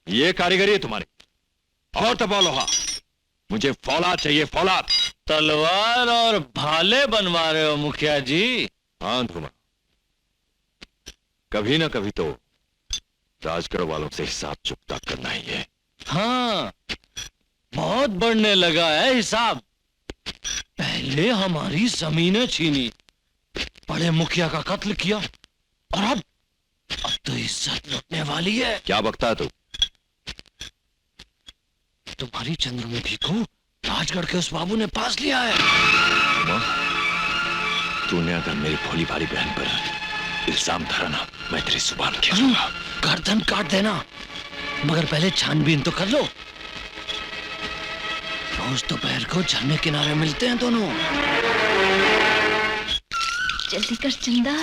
ये कारीगरी है तुम्हारी। और दबाओ लोहा। मुझे फौलाद चाहिए, फौलाद। तलवार और भाले बनवा रहे हो मुखिया जी? हाँ धूमा, कभी ना कभी तो राजगढ़ वालों से हिसाब चुकता करना ही है। हाँ, बहुत बढ़ने लगा है हिसाब। पहले हमारी जमीनें छीनी, बड़े मुखिया का कत्ल किया, और अब तो इज्जत लुटने वाली है। क्या बकता है तू? तुम्हारी चंद्रमुखी को राजगढ़ के उस बाबू ने पास लिया है। तूने अगर मेरी भोली भाली बहन पर इल्जाम धरा ना, मैं तेरी जुबान खींचूंगा। गर्दन काट देना, मगर पहले छानबीन तो कर लो। रोज दोपहर को झरने किनारे मिलते हैं दोनों। जल्दी कर चंदा,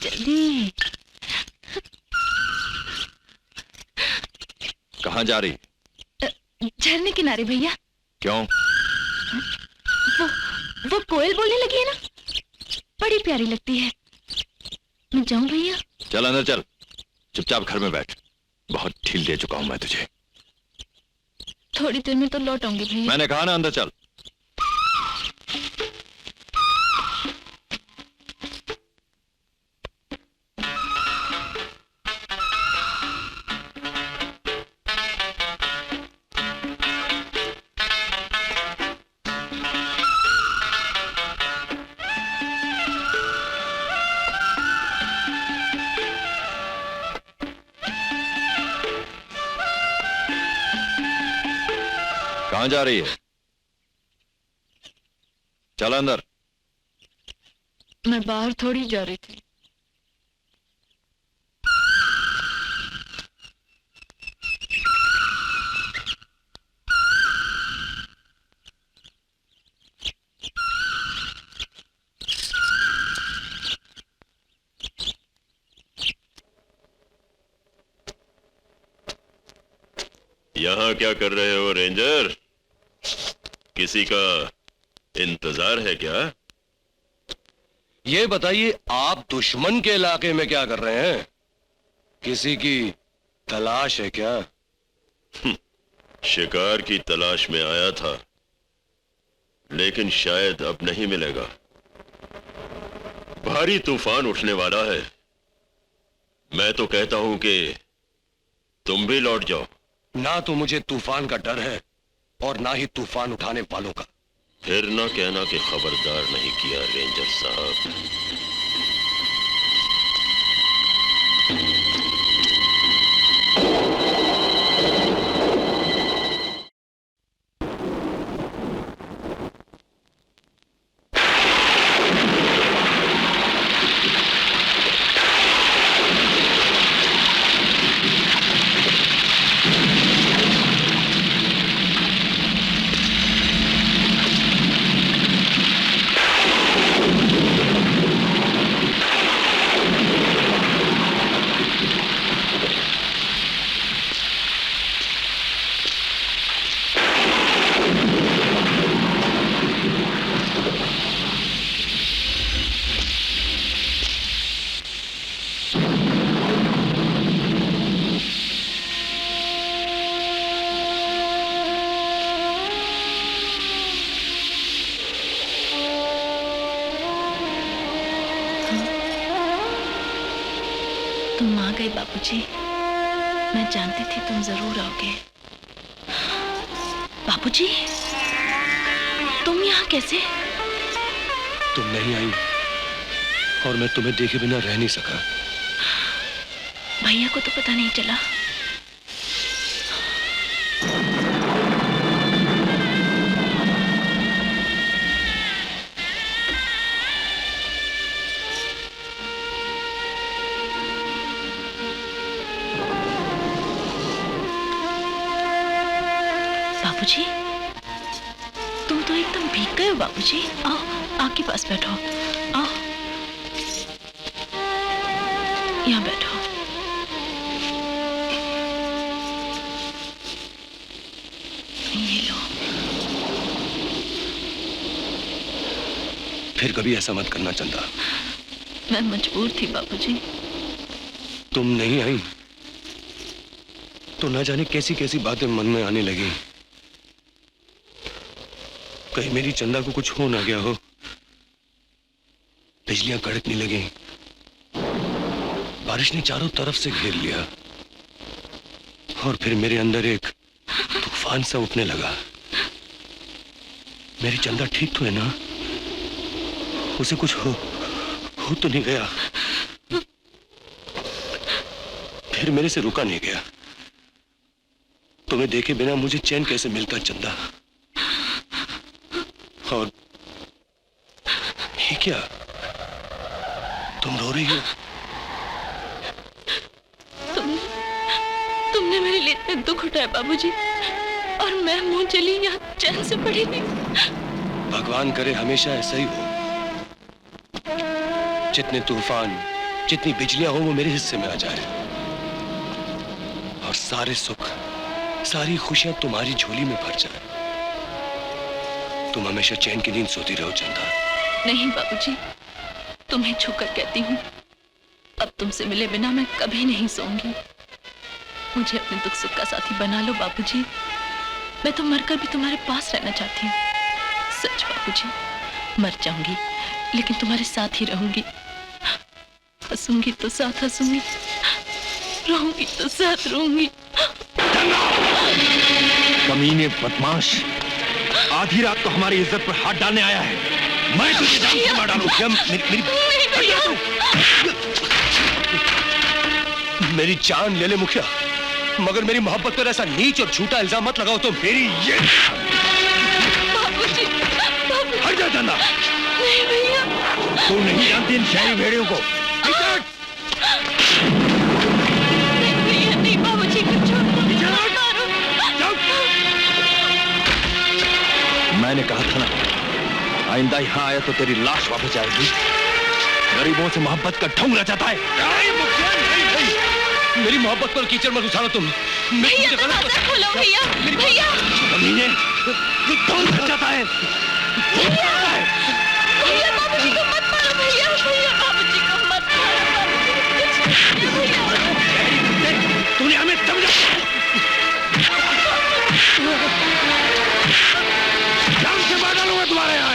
जल्दी। कहाँ जा रही? झरने किनारे भैया। क्यों? वो कोयल बोलने लगी है ना, बड़ी प्यारी लगती है। मैं जाऊं भैया? चल अंदर चल, चुपचाप घर में बैठ। बहुत ढील दे चुका हूं मैं तुझे। थोड़ी देर में तो लौट आऊंगी भैया। मैंने कहा ना अंदर चल। कहां जा रही है? चल अंदर। मैं बाहर थोड़ी जा रही थी। यहाँ क्या कर रहे हो रेंजर? किसी का इंतजार है क्या? ये बताइए, आप दुश्मन के इलाके में क्या कर रहे हैं? किसी की तलाश है क्या? शिकार की तलाश में आया था, लेकिन शायद अब नहीं मिलेगा। भारी तूफान उठने वाला है। मैं तो कहता हूं कि तुम भी लौट जाओ। ना तो मुझे तूफान का डर है और ना ही तूफान उठाने वालों का। फिर ना कहना कि खबरदार नहीं किया रेंजर साहब। तुम आ गए बाबूजी। मैं जानती थी तुम जरूर आओगे। बाबूजी, तुम यहाँ कैसे? तुम नहीं आई और मैं तुम्हें देखे बिना रह नहीं सका। भैया को तो पता नहीं चला? बाबूजी, तुम तो एकदम भीग गए हो बाबूजी। आओ, आके पास बैठो। आओ, यहाँ बैठो। ये लो। फिर कभी ऐसा मत करना चंदा। मैं मजबूर थी बाबूजी। तुम नहीं आई तो ना जाने कैसी कैसी बातें मन में आने लगी। कहीं मेरी चंदा को कुछ हो ना गया हो। बिजलियां कड़कने लगी, बारिश ने चारों तरफ से घेर लिया और फिर मेरे अंदर एक तूफान सा उठने लगा। मेरी चंदा ठीक तो है ना? उसे कुछ हो तो नहीं गया? फिर मेरे से रुका नहीं गया। तुम्हें देखे बिना मुझे चैन कैसे मिलता चंदा? और ये क्या, तुम रो रही हो? तुमने मेरे लिए इतने दुख उठाए बाबूजी, और मैं मुंह चली यहाँ चैन से पड़ी थी। भगवान करे हमेशा ऐसा ही हो। जितने तूफान, जितनी बिजलियां हो वो मेरे हिस्से में आ जाए, और सारे सुख, सारी खुशियां तुम्हारी झोली में भर जाए। तुम हमेशा चैन की नींद सोती रहो चंदा। नहीं बाबूजी, तुम्हें छूकर कहती हूँ, अब तुमसे मिले बिना मैं कभी नहीं सोऊंगी। मुझे अपने दुख सुख का साथी बना लो बाबूजी। मैं तो मरकर भी तुम्हारे पास रहना चाहती हूँ। सच बाबूजी, मर जाऊंगी लेकिन तुम्हारे साथ ही रहूंगी। हंसूंगी तो साथ हंसूंगी, रोऊंगी तो साथ रोऊंगी। कमीने बदमाश, आधी रात को हमारी इज्जत पर हाथ डालने आया है। मैं तुझे जान से मार डालूं। मेरी जान ले ले मुखिया, मगर मेरी मोहब्बत पर ऐसा नीच और झूठा इल्जाम मत लगाओ। तुम मेरी ये बाबूजी, हट जा चंदा। नहीं भैया, तू नहीं जानती इन शहरी भेड़ियों को। नहीं भैया, नहीं बाबूजी, कुछ छोड़ दो, मारो। मैंने कहा था ना, आइंदा यहाँ आया तो तेरी लाश वापस आएगी। गरीबों से मोहब्बत का ढोंग रचाता है। मेरी मोहब्बत पर कीचड़ मत उछालो तुम। भैया दरवाजा खोलो भैया, भैया। कमीने, ये ढोंग रचाता है। भैया बाबूजी को मत मारो, भैया, भैया बाबूजी को मत मारो, भैया। तूने हमें समझा? जान से मार डालूंगा तुम्हारे यहाँ।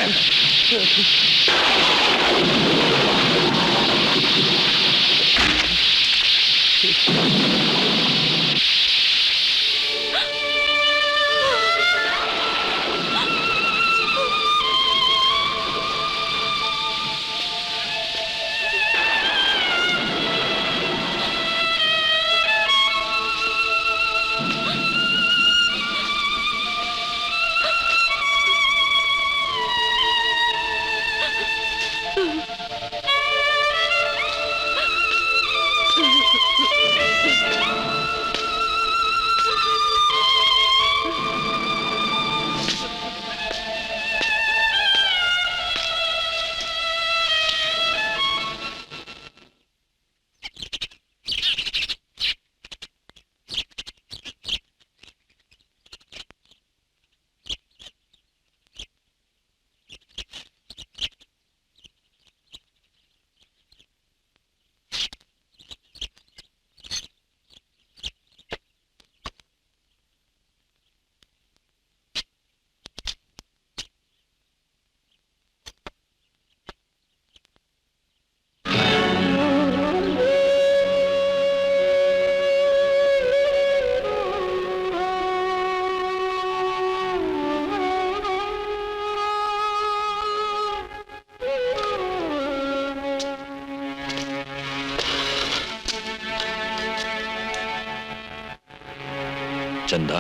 चंदा,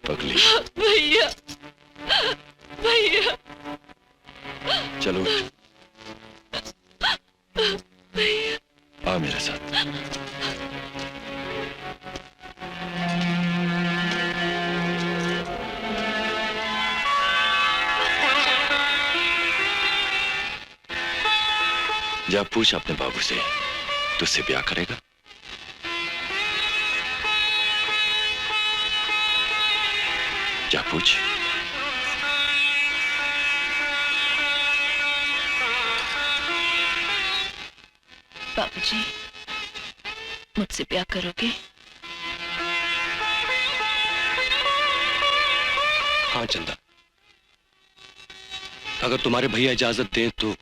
पगली। भैया, भैया, चलो भैया। आ मेरे साथ। जा पूछ अपने बाबू से, तुझसे ब्याह करेगा? जा पूछ। बाबूजी, मुझसे प्यार करोगे? हाँ चंदा, अगर तुम्हारे भैया इजाजत दें तो।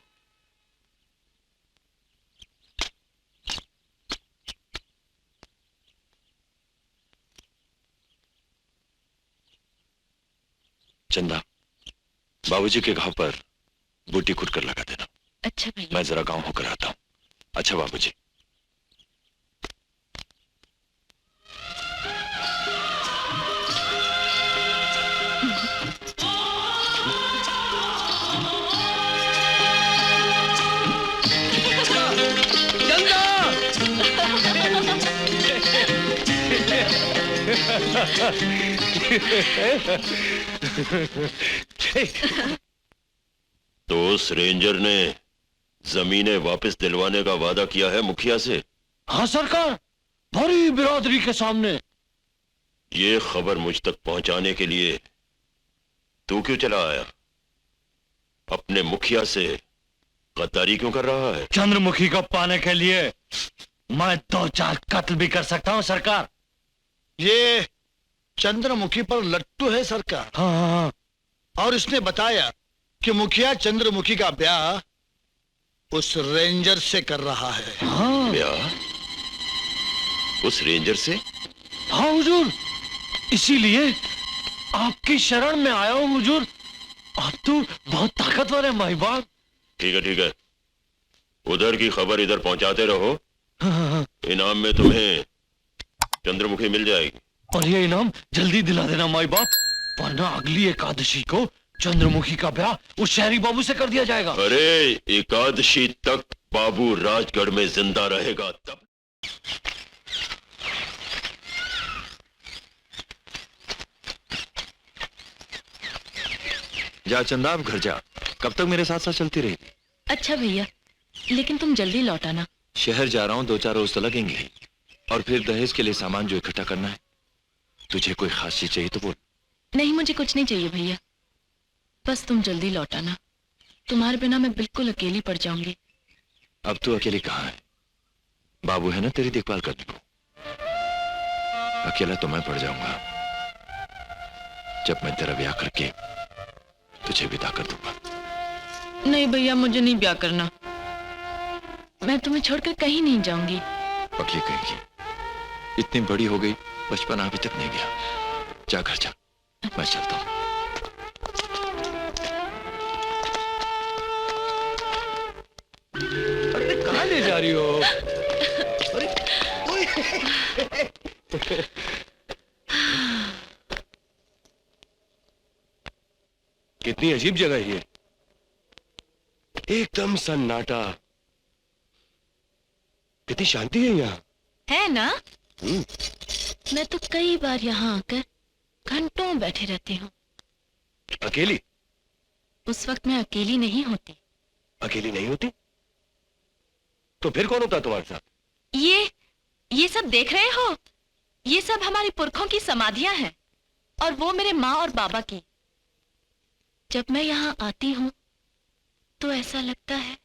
चंदा, बाबूजी के घाव पर बूटी खुद कर लगा देना। अच्छा भैया। मैं जरा गांव होकर आता हूँ। अच्छा बाबूजी। तो उस रेंजर ने जमीनें वापस दिलवाने का वादा किया है मुखिया से? हाँ सरकार, भरी बिरादरी के सामने। ये खबर मुझ तक पहुंचाने के लिए तू क्यों चला आया? अपने मुखिया से गद्दारी क्यों कर रहा है? चंद्रमुखी को पाने के लिए मैं 2-4 कत्ल भी कर सकता हूँ सरकार। ये चंद्रमुखी पर लट्टू है सरकार। हाँ हाँ हाँ। और इसने बताया कि मुखिया चंद्रमुखी का ब्याह उस रेंजर से कर रहा है। हाँ ब्याह उस रेंजर से? हाँ हुजूर, इसीलिए आपकी शरण में आया हूँ हुजूर। आप तो बहुत ताकतवर है महिबान। ठीक है ठीक है, उधर की खबर इधर पहुंचाते रहो। हाँ, हाँ, हाँ। इनाम में तुम्हें चंद्रमुखी मिल जाएगी। और ये इनाम जल्दी दिला देना माई बाप, वरना अगली एकादशी को चंद्रमुखी का ब्याह उस शहरी बाबू से कर दिया जाएगा। अरे एकादशी तक बाबू राजगढ़ में जिंदा रहेगा तब। जा चंदा, अब घर जा। कब तक मेरे साथ साथ चलती रहेगी? अच्छा भैया, लेकिन तुम जल्दी लौट आना। शहर जा रहा हूँ, 2-4 रोज तो लगेंगे ही। और फिर दहेज के लिए सामान जो इकट्ठा करना है। तुझे कोई खास चीज चाहिए तो बोल। नहीं, मुझे कुछ नहीं चाहिए भैया, बस तुम जल्दी लौट आना। तुम्हारे बिना मैं बिल्कुल अकेली पड़ जाऊंगी। अब तू अकेली कहाँ है? बाबू है ना तेरी देखभाल करने को। अकेला तो मैं पड़ जाऊंगा जब मैं तेरा ब्याह करके तुझे विदा कर दूंगा। नहीं भैया, मुझे नहीं ब्याह करना। मैं तुम्हें छोड़कर कहीं नहीं जाऊंगी। पगली कहेगी, इतनी बड़ी हो गई, बचपन अभी तक नहीं गया। जा घर जा, मैं चलता हूँ। अरे कहाँ ले जा रही हो? अरे कितनी अजीब जगह है ये, एकदम सन्नाटा। कितनी शांति है यहाँ। है ना? मैं तो कई बार यहाँ आकर घंटों बैठे रहती हूँ। अकेली? उस वक्त मैं अकेली नहीं होती। अकेली नहीं होती? तो फिर कौन होता तुम्हारे साथ? ये सब देख रहे हो? ये सब हमारे पुरखों की समाधियां हैं, और वो मेरे माँ और बाबा की। जब मैं यहाँ आती हूँ तो ऐसा लगता है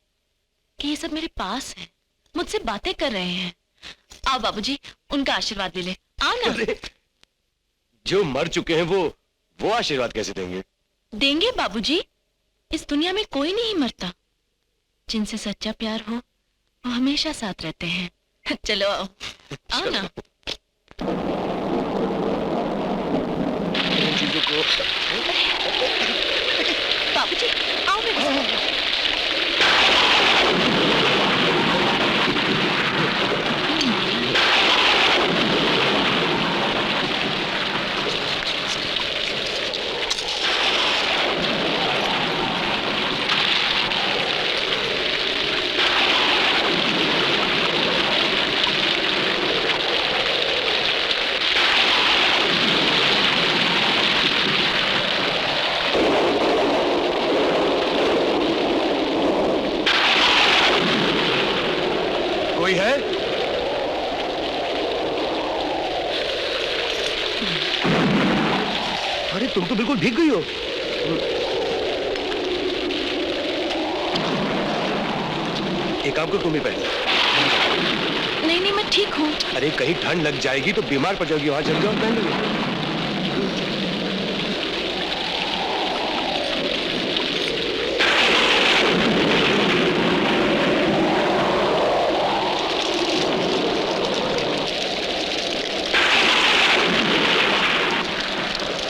कि ये सब मेरे पास है, मुझसे बातें कर रहे हैं। आओ बाबूजी, उनका आशीर्वाद ले ले। आओ ना। अरे, जो मर चुके हैं वो आशीर्वाद कैसे देंगे? देंगे बाबूजी, इस दुनिया में कोई नहीं मरता। जिनसे सच्चा प्यार हो वो हमेशा साथ रहते हैं। चलो आओ, आओ ना। चीजों को बाबूजी आओ मेरे साथ। कोई है? अरे तुम तो बिल्कुल भीग गई हो। एक काम करो, तुम भी पहन लो। नहीं नहीं, मैं ठीक हूँ। अरे कहीं ठंड लग जाएगी तो बीमार पड़ जाओगी, वहां चल जाओ, पहन लो।